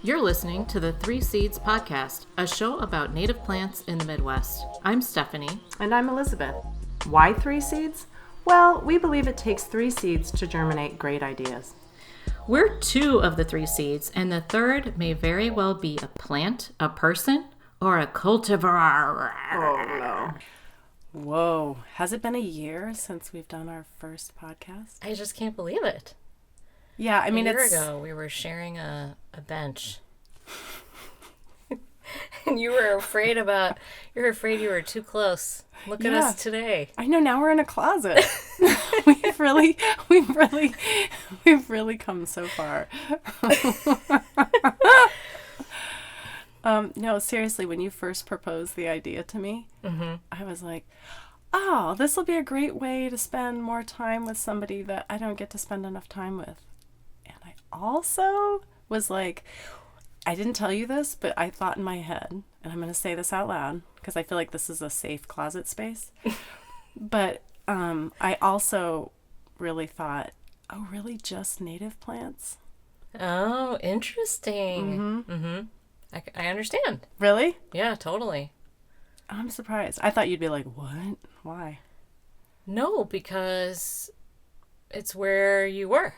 You're listening to the Three Seeds Podcast, a show about native plants in the Midwest. I'm Stephanie. And I'm Elizabeth. Why 3 seeds? Well, we believe it takes 3 seeds to germinate great ideas. We're 2 of the 3 seeds, and the third may very well be a plant, a person, or a cultivar. Oh, no. Whoa. Has it been a year since we've done our first podcast? I just can't believe it. Yeah, I mean, a year ago, we were sharing a bench. And you were afraid you were too close. Look at us today. I know, now we're in a closet. we've really come so far. No, seriously, when you first proposed the idea to me, I was like, oh, this will be a great way to spend more time with somebody that I don't get to spend enough time with. And I also was like, I didn't tell you this, but I thought in my head, and I'm going to say this out loud because I feel like this is a safe closet space. But I also really thought, oh, really just native plants? Oh, interesting. I understand. Really? Yeah, totally. I'm surprised. I thought you'd be like, what? Why? No, because it's where you were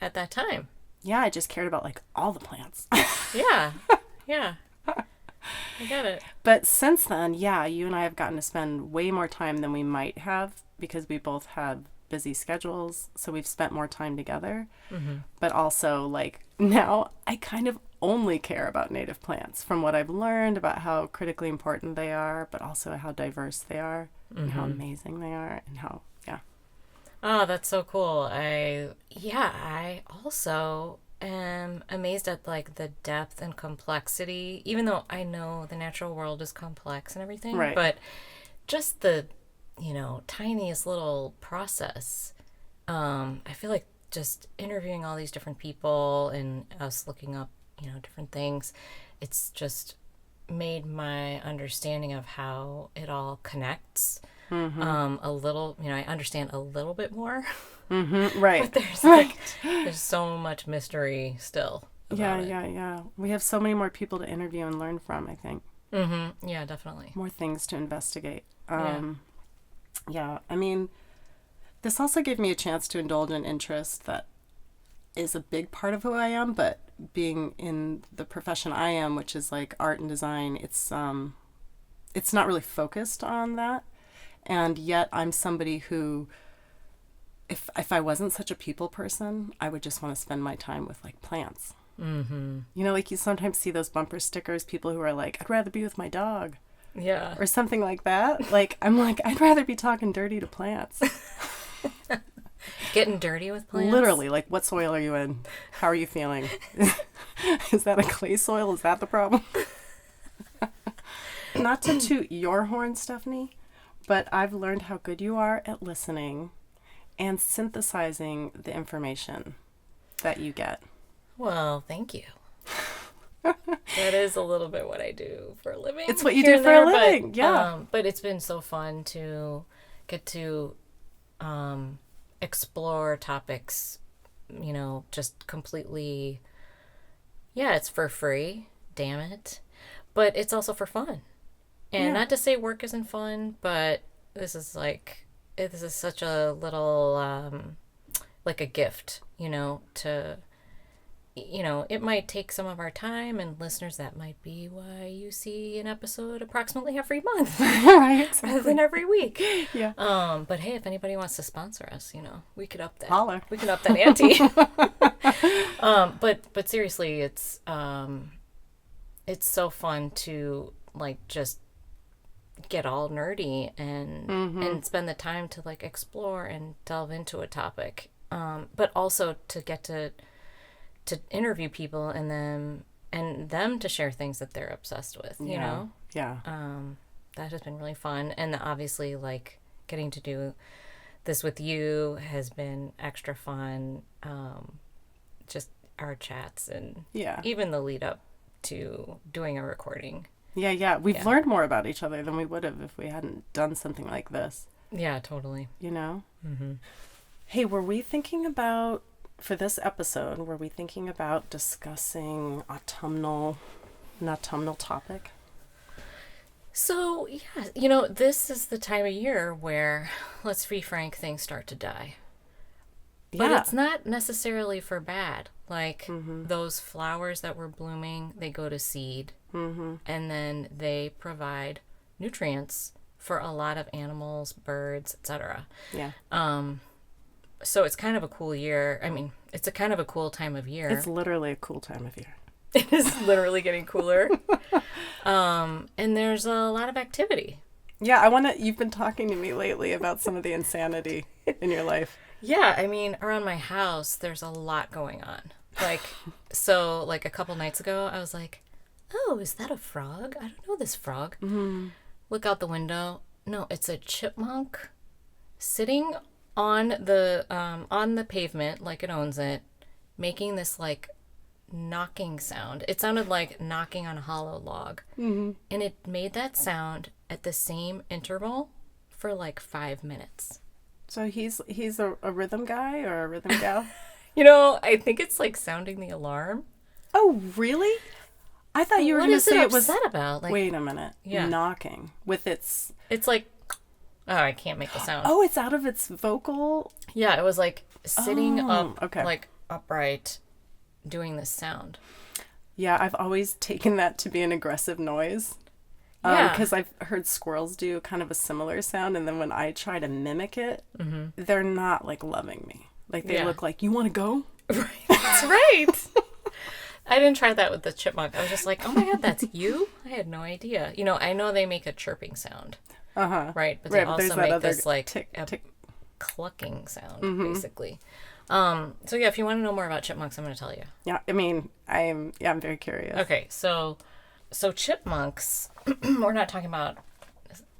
at that time. Yeah, I just cared about like all the plants. Yeah. I get it. But since then, yeah, you and I have gotten to spend way more time than we might have because we both have busy schedules. So we've spent more time together. But also, like, now I kind of only care about native plants from what I've learned about how critically important they are, but also how diverse they are and how amazing they are and how, Oh, that's so cool. I also am amazed at like the depth and complexity, even though I know the natural world is complex and everything, right. But just the, tiniest little process. I feel like just interviewing all these different people and us looking up, different things, it's just made my understanding of how it all connects a little, I understand a little bit more. Right. But there's so much mystery still about it. Yeah. We have so many more people to interview and learn from, I think. Yeah, definitely. More things to investigate. Yeah, I mean, this also gave me a chance to indulge an interest that is a big part of who I am, but being in the profession I am, which is like art and design, it's not really focused on that. And yet I'm somebody who, if I wasn't such a people person, I would just want to spend my time with like plants. Like you sometimes see those bumper stickers, people who are like, I'd rather be with my dog. Yeah. Or something like that. Like, I'm like, I'd rather be talking dirty to plants. Getting dirty with plants? Literally, like, what soil are you in? How are you feeling? Is that a clay soil? Is that the problem? Not to toot your horn, Stephanie, but I've learned how good you are at listening and synthesizing the information that you get. Well, thank you. That is a little bit what I do for a living. It's what you do for a living, yeah. But it's been so fun to get to explore topics, just completely, it's for free, damn it. But it's also for fun. And not to say work isn't fun, but this is such a little, like a gift, to... it might take some of our time, and listeners, that might be why you see an episode approximately every month. Right, exactly. Rather than every week. Yeah. But hey, if anybody wants to sponsor us, we could up that. Holler. We can up that ante. But seriously, it's so fun to like just get all nerdy and spend the time to like explore and delve into a topic. But also to get to interview people and them to share things that they're obsessed with, you know? Yeah. That has been really fun. And obviously, like, getting to do this with you has been extra fun. Just our chats and even the lead up to doing a recording. Yeah. We've learned more about each other than we would have if we hadn't done something like this. Yeah, totally. Hey, were we thinking about for this episode, were we thinking about discussing an autumnal topic? So, yeah, this is the time of year where, let's be frank, things start to die. But it's not necessarily for bad. Like, those flowers that were blooming, they go to seed. And then they provide nutrients for a lot of animals, birds, etc. Yeah. So it's kind of a cool year. I mean, it's a kind of a cool time of year. It's literally a cool time of year. It is literally getting cooler. And there's a lot of activity. Yeah, you've been talking to me lately about some of the insanity in your life. Yeah, I mean, around my house, there's a lot going on. Like, a couple nights ago, I was like, oh, is that a frog? I don't know this frog. Look out the window. No, it's a chipmunk sitting on the pavement like it owns it, making this, like, knocking sound. It sounded like knocking on a hollow log. And it made that sound at the same interval for, like, 5 minutes. So he's a rhythm guy or a rhythm gal? I think it's like sounding the alarm. Oh, really? I thought you were going to say it was... What is it upset about? Like, wait a minute. Yeah. Knocking with its... It's like... Oh, I can't make the sound. Oh, it's out of its vocal... Yeah, it was like sitting up, okay. like upright, doing this sound. Yeah, I've always taken that to be an aggressive noise. Yeah. Because I've heard squirrels do kind of a similar sound, and then when I try to mimic it, they're not, like, loving me. Like, they look like, you want to go? Right. That's right. I didn't try that with the chipmunk. I was just like, oh my God, that's you? I had no idea. I know they make a chirping sound. Right? But they also make this, like, tick. Clucking sound, basically. So yeah, if you want to know more about chipmunks, I'm going to tell you. Yeah, I mean, I'm very curious. Okay, so chipmunks, we're not talking about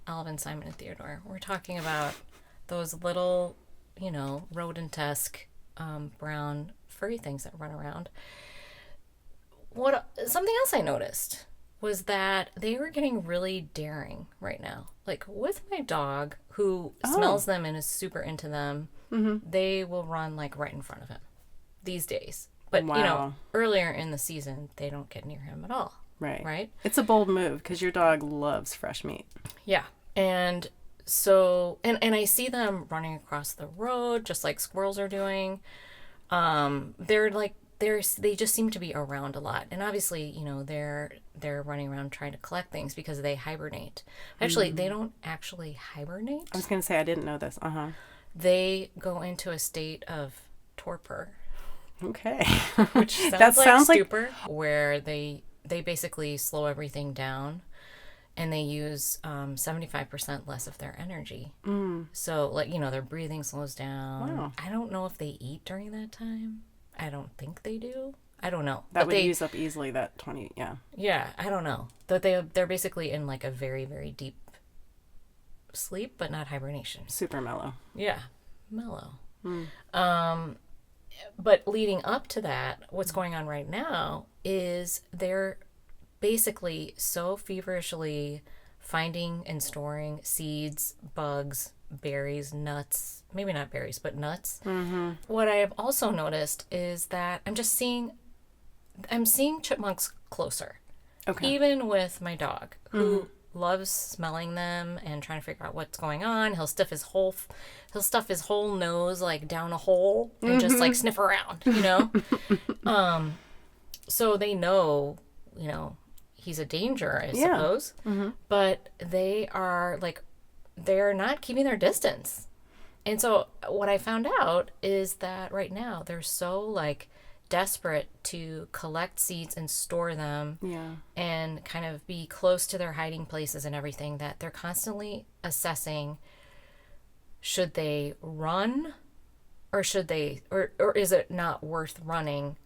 Alvin, Simon, and Theodore. We're talking about those little, rodent-esque brown furry things that run around. Something else I noticed was that they were getting really daring right now. Like, with my dog, who smells them and is super into them, they will run, like, right in front of him these days. But, earlier in the season, they don't get near him at all. Right? It's a bold move because your dog loves fresh meat. Yeah. And so, and I see them running across the road just like squirrels are doing. They just seem to be around a lot. And obviously, they're running around trying to collect things because they hibernate. Actually, they don't actually hibernate. I was going to say, I didn't know this. They go into a state of torpor. Okay. Which sounds like stupor, where they basically slow everything down and they use 75% less of their energy. So, like, their breathing slows down. Wow. I don't know if they eat during that time. I don't think they do. I don't know. That would use up easily that 20, yeah. Yeah, I don't know. But they're basically in, like, a very, very deep sleep, but not hibernation. Super mellow. Yeah, mellow. But leading up to that, what's going on right now is they're basically so feverishly finding and storing seeds, bugs, berries, nuts, maybe not berries, but nuts. What I have also noticed is that I'm seeing chipmunks closer. Okay. Even with my dog, who loves smelling them and trying to figure out what's going on. He'll stuff his whole nose, like, down a hole and just, like, sniff around, So they know, he's a danger, I suppose. But they are, like, they're not keeping their distance. And so what I found out is that right now they're so, like, desperate to collect seeds and store them and kind of be close to their hiding places and everything that they're constantly assessing, should they run or should they or is it not worth running?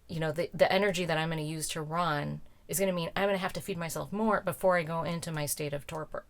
The energy that I'm going to use to run is going to mean I'm going to have to feed myself more before I go into my state of torpor.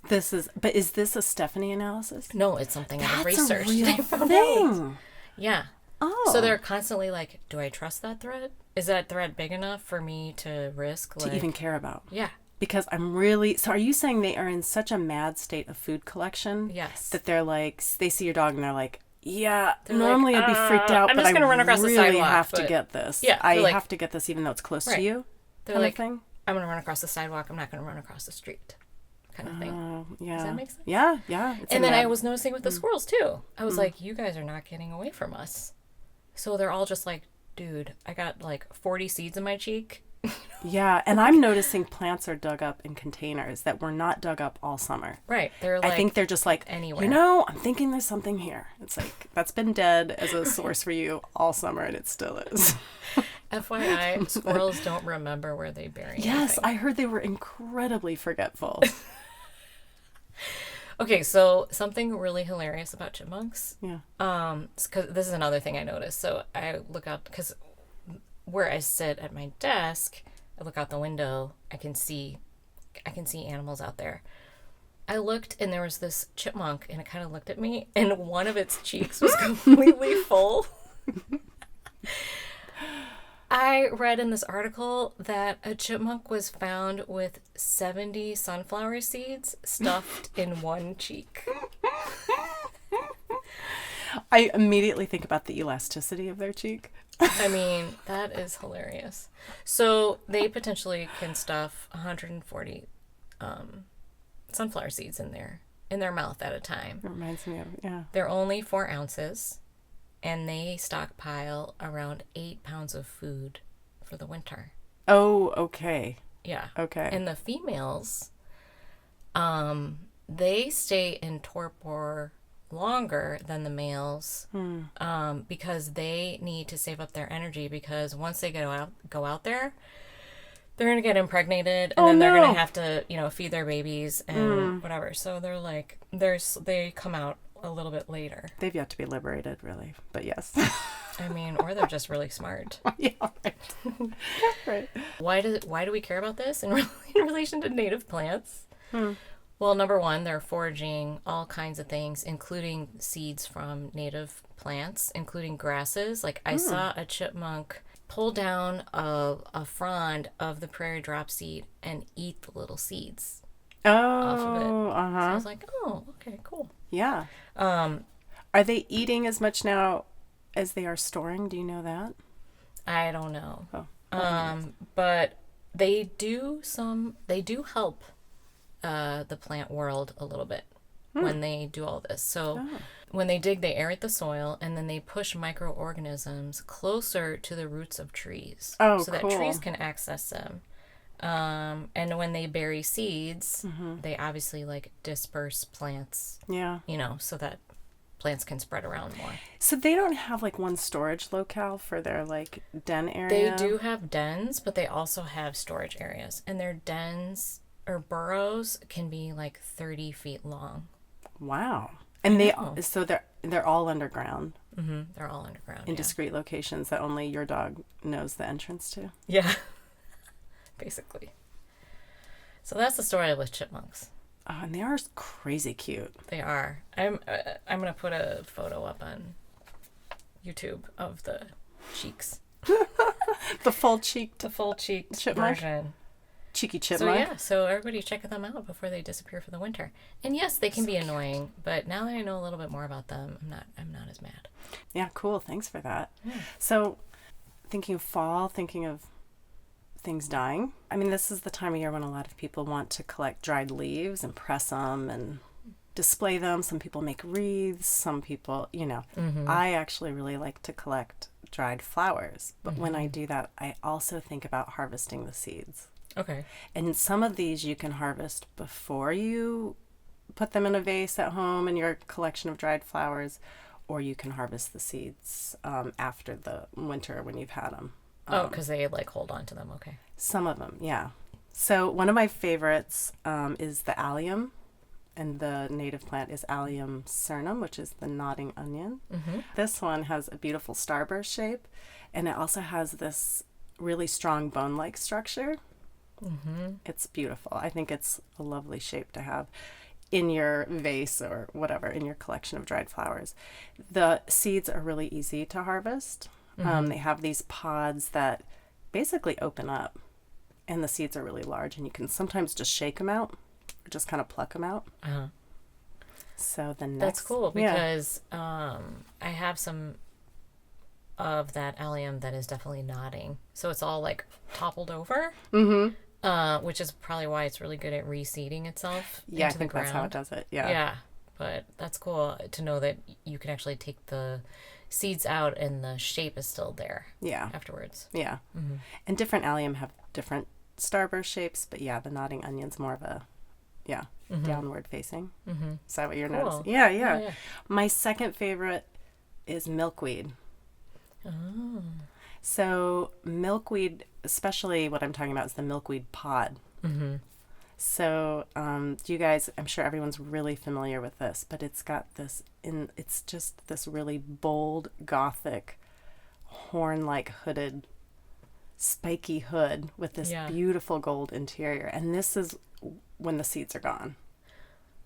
But is this a Stephanie analysis? No, it's something I've researched. That's a real thing. Yeah. Oh. So they're constantly like, do I trust that thread? Is that thread big enough for me to risk? To even care about? Yeah. Because so are you saying they are in such a mad state of food collection? Yes. That they're like, they see your dog and they're like, Yeah, They're normally like, I'd be freaked out, I'm but just I gonna run across the really sidewalk, have to but- get this. Yeah, I they're like- have to get this even though it's close Right. to you, They're kind like, of thing. I'm gonna run across the sidewalk. I'm not gonna run across the street, kind of thing. Yeah. Does that make sense? Yeah, yeah. It's And in then I that- was noticing with the squirrels too. I was like, you guys are not getting away from us. So they're all just like, dude, I got like 40 seeds in my cheek. Yeah, and I'm noticing plants are dug up in containers that were not dug up all summer. Right. They're like, I think they're just like, anywhere. you know, I'm thinking there's something here. It's like, that's been dead as a source for you all summer, and it still is. FYI, squirrels don't remember where they bury Yes, anything. I heard they were incredibly forgetful. Okay, so something really hilarious about chipmunks. Yeah. Because this is another thing I noticed. So I look out, because where I sit at my desk, I look out the window. I can see animals out there. I looked, and there was this chipmunk, and it kind of looked at me, and one of its cheeks was completely full. I read in this article that a chipmunk was found with 70 sunflower seeds stuffed in one cheek. I immediately think about the elasticity of their cheek. I mean, that is hilarious. So they potentially can stuff 140 sunflower seeds in their mouth at a time. It reminds me of, yeah. They're only 4 ounces, and they stockpile around 8 pounds of food for the winter. Oh, okay. Yeah. Okay. And the females, they stay in torpor longer than the males, because they need to save up their energy, because once they go out there, they're going to get impregnated, and then they're going to have to, feed their babies and whatever. So they're like, they come out a little bit later. They've yet to be liberated, really. But yes. I mean, or they're just really smart. Yeah, right. Right. Why do we care about this in relation to native plants? Well, number one, they're foraging all kinds of things, including seeds from native plants, including grasses. Like I saw a chipmunk pull down a frond of the prairie drop seed and eat the little seeds off of it. Oh, So I uh-huh. was like, oh, okay, cool. Yeah. Are they eating as much now as they are storing? Do you know that? I don't know. Oh. But they do help the plant world a little bit when they do all this. So when they dig, they aerate the soil, and then they push microorganisms closer to the roots of trees, Oh, so that cool. trees can access them. And when they bury seeds, they obviously disperse plants, Yeah. so that plants can spread around more. So they don't have one storage locale for their den area? They do have dens, but they also have storage areas, and their dens or burrows can be 30 feet long. Wow. And they're all underground They're all underground. in discrete locations that only your dog knows the entrance to. Yeah. Basically. So that's the story with chipmunks. Oh, and they are crazy cute. They are. I'm gonna put a photo up on YouTube of the cheeks, The full cheeked the full cheeked Chipmunk? version. cheeky So chipmunk. so everybody check them out before they disappear for the winter. And yes, they can be annoying, but now that I know a little bit more about them, I'm not as mad. Yeah, cool. Thanks for that. Yeah. So, thinking of fall, thinking of things dying. I mean, this is the time of year when a lot of people want to collect dried leaves and press them and display them. Some people make wreaths. Some people, I actually really like to collect dried flowers. But when I do that, I also think about harvesting the seeds. Okay. And some of these you can harvest before you put them in a vase at home in your collection of dried flowers, or you can harvest the seeds after the winter when you've had them. Because they hold on to them. Okay. Some of them, yeah. So one of my favorites is the allium, and the native plant is Allium cernum, which is the nodding onion. This one has a beautiful starburst shape, and it also has this really strong bone-like structure. It's beautiful. I think it's a lovely shape to have in your vase or whatever, in your collection of dried flowers. The seeds are really easy to harvest. They have these pods that basically open up, and the seeds are really large, and you can sometimes just shake them out or just kind of pluck them out. So the next... That's cool because I have some of that allium that is definitely nodding. So it's all like toppled over, which is probably why it's really good at reseeding itself Yeah, I into the think that's how it ground. does it. Yeah. Yeah, but that's cool to know that you can actually take the seeds out and the shape is still there Yeah. afterwards. Yeah. And different allium have different starburst shapes, but yeah, the nodding onion's more of a, downward facing. Is that what you're Cool. noticing? Yeah, yeah. Yeah. My second favorite is milkweed. Oh. So milkweed, especially what I'm talking about is the milkweed pod. So you guys, I'm sure everyone's really familiar with this, but it's got it's just this really bold, gothic, horn-like hooded, spiky hood with this beautiful gold interior. And this is when the seeds are gone.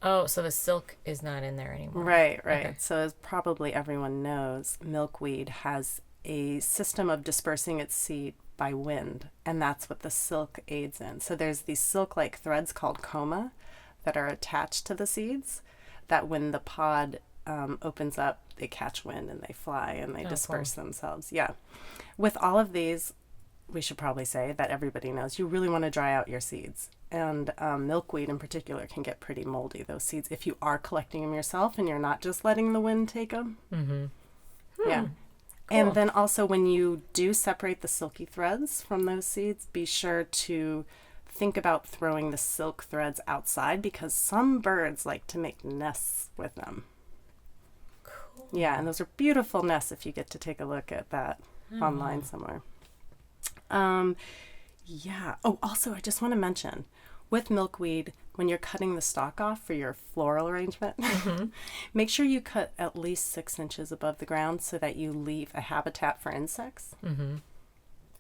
Oh, so the silk is not in there anymore. Right. Okay. So as probably everyone knows, milkweed has a system of dispersing its seed by wind, and that's what the silk aids in. So there's these silk-like threads called coma that are attached to the seeds that when the pod opens up, they catch wind and they fly and they disperse themselves. Yeah. With all of these, we should probably say that everybody knows you really want to dry out your seeds. And milkweed in particular can get pretty moldy, those seeds, if you are collecting them yourself and you're not just letting the wind take them. Yeah. Cool. And then also when you do separate the silky threads from those seeds, be sure to think about throwing the silk threads outside because some birds like to make nests with them. Cool. Yeah, and those are beautiful nests if you get to take a look at that online somewhere. Yeah. Oh, also, I just want to mention, with milkweed, when you're cutting the stalk off for your floral arrangement, make sure you cut at least 6 inches above the ground so that you leave a habitat for insects.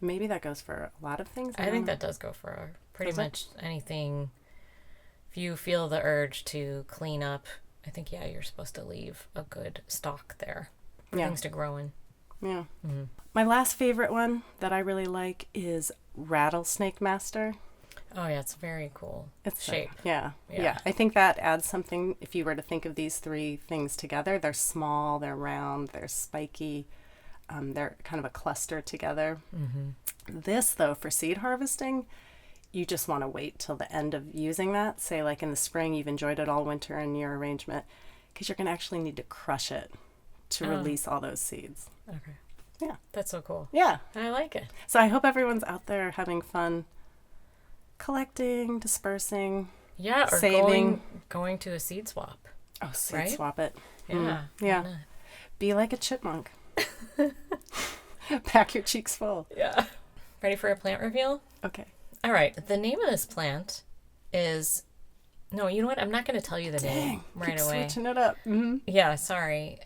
Maybe that goes for a lot of things. I think that does go for pretty much anything. If you feel the urge to clean up, I think, you're supposed to leave a good stalk there for things to grow in. Yeah. My last favorite one that I really like is rattlesnake master. Oh, yeah, it's very cool. It's shape. Yeah. I think that adds something. If you were to think of these three things together, they're small, they're round, they're spiky, they're kind of a cluster together. This, though, for seed harvesting, you just want to wait till the end of using that. Say, like in the spring, you've enjoyed it all winter in your arrangement, because you're going to actually need to crush it to release all those seeds. Okay. Yeah. That's so cool. Yeah. I like it. So I hope everyone's out there having fun collecting, dispersing, or saving. going to a seed swap. Oh, seed right? swap it. Yeah. Yeah. Why not? Be like a chipmunk. Pack your cheeks full. Yeah. Ready for a plant reveal? Okay. All right. The name of this plant is... No, you know what? I'm not going to tell you the name right keep away. Switching it up. Yeah, sorry.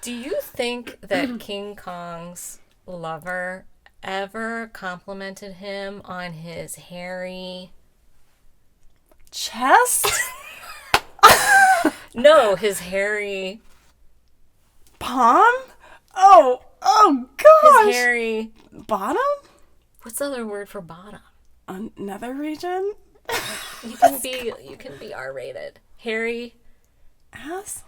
Do you think that King Kong's lover ever complimented him on his hairy... Chest? No, his hairy... Palm? Oh gosh. His hairy... Bottom? What's the other word for bottom? Another region? You can be R-rated. Hairy... Ass?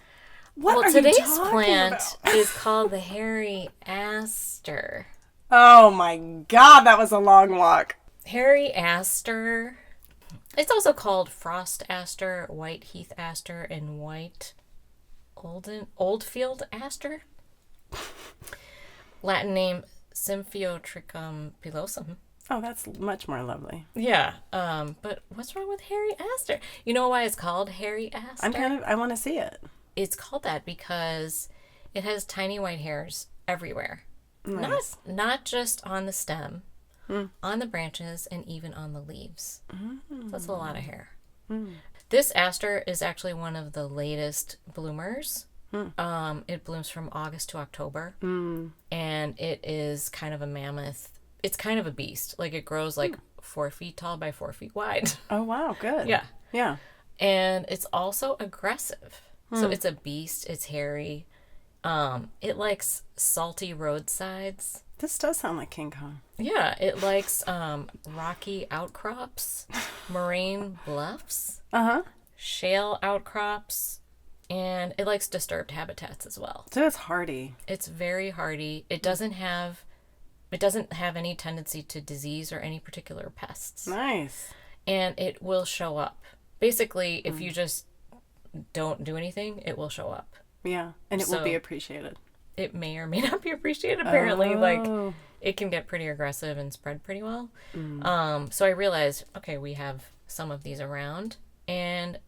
What Well, are today's you talking plant about? is called the hairy aster. Oh my god, that was a long walk. Hairy aster. It's also called frost aster, white heath aster, and white oldfield aster. Latin name Symphyotrichum pilosum. Oh, that's much more lovely. Yeah, but what's wrong with hairy aster? You know why it's called hairy aster? I want to see it. It's called that because it has tiny white hairs everywhere. Nice. Not just on the stem, on the branches, and even on the leaves. So that's a lot of hair. This aster is actually one of the latest bloomers. It blooms from August to October. And it is kind of a mammoth. It's kind of a beast. Like, it grows like 4 feet tall by 4 feet wide. Oh, wow. Good. Yeah. Yeah. And it's also aggressive. So it's a beast. It's hairy. It likes salty roadsides. This does sound like King Kong. Yeah, it likes rocky outcrops, moraine bluffs, shale outcrops, and it likes disturbed habitats as well. So it's hardy. It's very hardy. It doesn't have any tendency to disease or any particular pests. Nice. And it will show up. Basically, if you just don't do anything, it will show up. Yeah, and it will be appreciated. It may or may not be appreciated, apparently. Like, it can get pretty aggressive and spread pretty well. So I realized, okay, we have some of these around, and,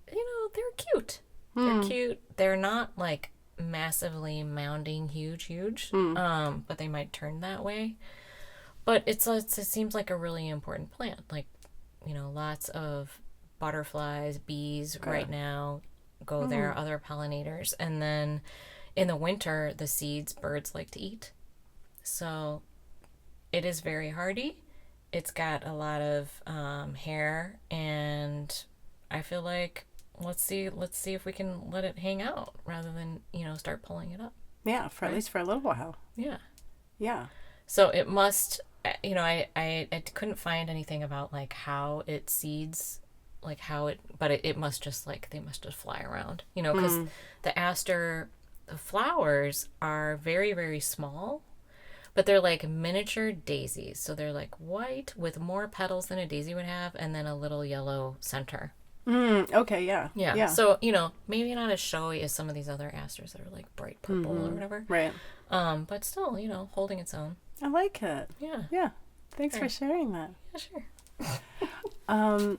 they're cute. They're cute. They're not, like, massively mounding huge, but they might turn that way. But it seems like a really important plant. Like, lots of butterflies, bees right now go there, other pollinators. And then in the winter, the seeds birds like to eat. So it is very hardy. It's got a lot of hair, and I feel like let's see if we can let it hang out rather than, start pulling it up. Yeah, for at least for a little while. Yeah. Yeah. So it must, I couldn't find anything about like how it seeds, like but it must just they must just fly around, because the aster, the flowers are very, very small, but they're like miniature daisies. So they're like white with more petals than a daisy would have, and then a little yellow center. Okay, yeah. Yeah. So, maybe not as showy as some of these other asters that are like bright purple or whatever. Right. But still, holding its own. I like it. Yeah. Yeah. Thanks for sharing that. Yeah, sure.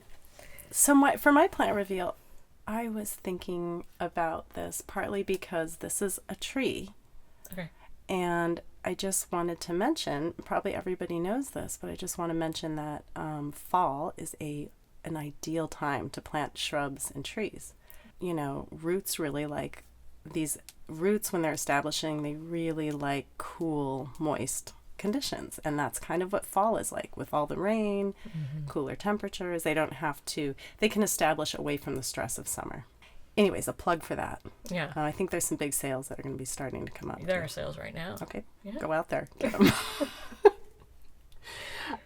So for my plant reveal, I was thinking about this partly because this is a tree. Okay. And I just wanted to mention, probably everybody knows this, but I just want to mention that fall is an ideal time to plant shrubs and trees. Roots really like, these roots when they're establishing, they really like cool, moist conditions. And that's kind of what fall is like with all the rain, cooler temperatures. They can establish away from the stress of summer. Anyways, a plug for that. Yeah. I think there's some big sales that are going to be starting to come up. There are sales right now. Okay. Yeah. Go out there. Get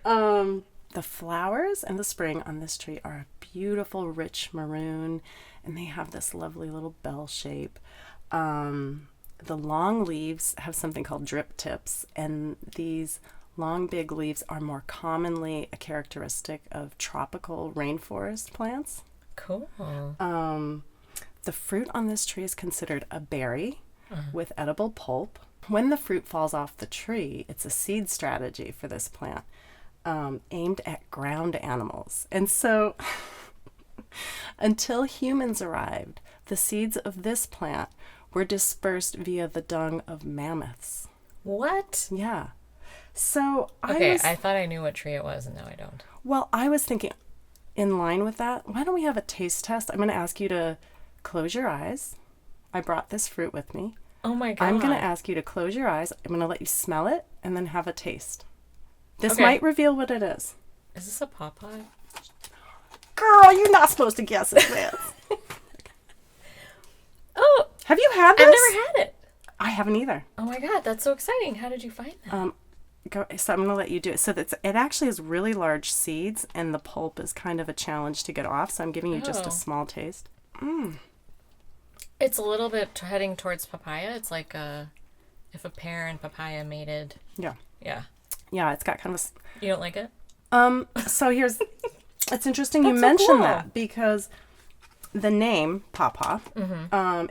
them. The flowers in the spring on this tree are a beautiful, rich maroon, and they have this lovely little bell shape. The long leaves have something called drip tips, and these long, big leaves are more commonly a characteristic of tropical rainforest plants. Cool. The fruit on this tree is considered a berry with edible pulp. When the fruit falls off the tree, it's a seed strategy for this plant. Aimed at ground animals. And so until humans arrived, the seeds of this plant were dispersed via the dung of mammoths. What? Yeah. So I thought I knew what tree it was, and now I don't. Well, I was thinking, in line with that, why don't we have a taste test? I'm going to ask you to close your eyes. I brought this fruit with me. Oh my God. I'm going to ask you to close your eyes. I'm going to let you smell it and then have a taste. This might reveal what it is. Is this a pawpaw? Girl, you're not supposed to guess it, man. Oh, have you had this? I've never had it. I haven't either. Oh my God, that's so exciting. How did you find that? So I'm going to let you do it. So it actually has really large seeds, and the pulp is kind of a challenge to get off. So I'm giving you just a small taste. It's a little bit heading towards papaya. It's like if a pear and papaya mated. Yeah. Yeah. Yeah, it's got kind of You don't like it? So it's interesting you mentioned that, because the name pawpaw,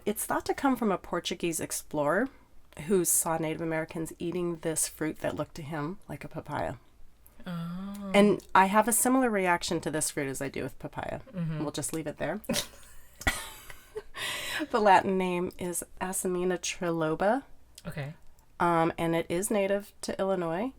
it's thought to come from a Portuguese explorer who saw Native Americans eating this fruit that looked to him like a papaya. Oh. And I have a similar reaction to this fruit as I do with papaya. We'll just leave it there. The Latin name is Asimina triloba. Okay. And it is native to Illinois.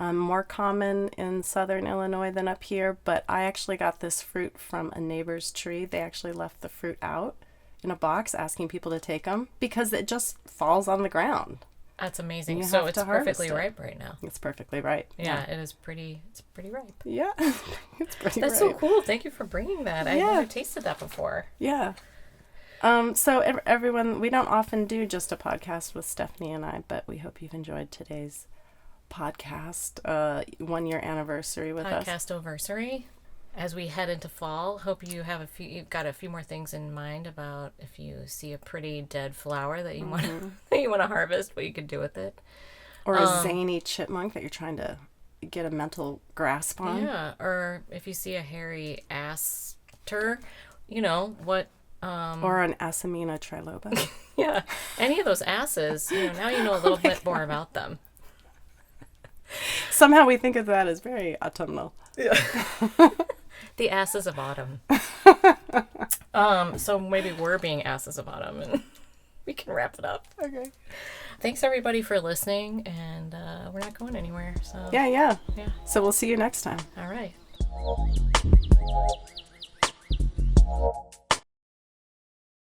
More common in southern Illinois than up here, but I actually got this fruit from a neighbor's tree. They actually left the fruit out in a box asking people to take them because it just falls on the ground. That's amazing. So it's perfectly ripe right now. It's perfectly ripe. Yeah, it is pretty, it's pretty ripe. Yeah, it's pretty That's ripe. so cool. Thank you for bringing that. I never tasted that before. Yeah. So everyone, we don't often do just a podcast with Stephanie and I, but we hope you've enjoyed today's podcast, 1 year anniversary with us. Podcast-oversary. as we head into fall, hope you've got a few more things in mind about if you see a pretty dead flower that you want that you want to harvest, what you could do with it. Or a zany chipmunk that you're trying to get a mental grasp on. Yeah, or if you see a hairy aster, what. Or an Asamina triloba. Yeah, any of those asses, now you know a little bit more about them. Somehow we think of that as very autumnal. Yeah. The asses of autumn. So maybe we're being asses of autumn, and we can wrap it up. Okay. Thanks everybody for listening, and we're not going anywhere. So Yeah. So we'll see you next time. All right.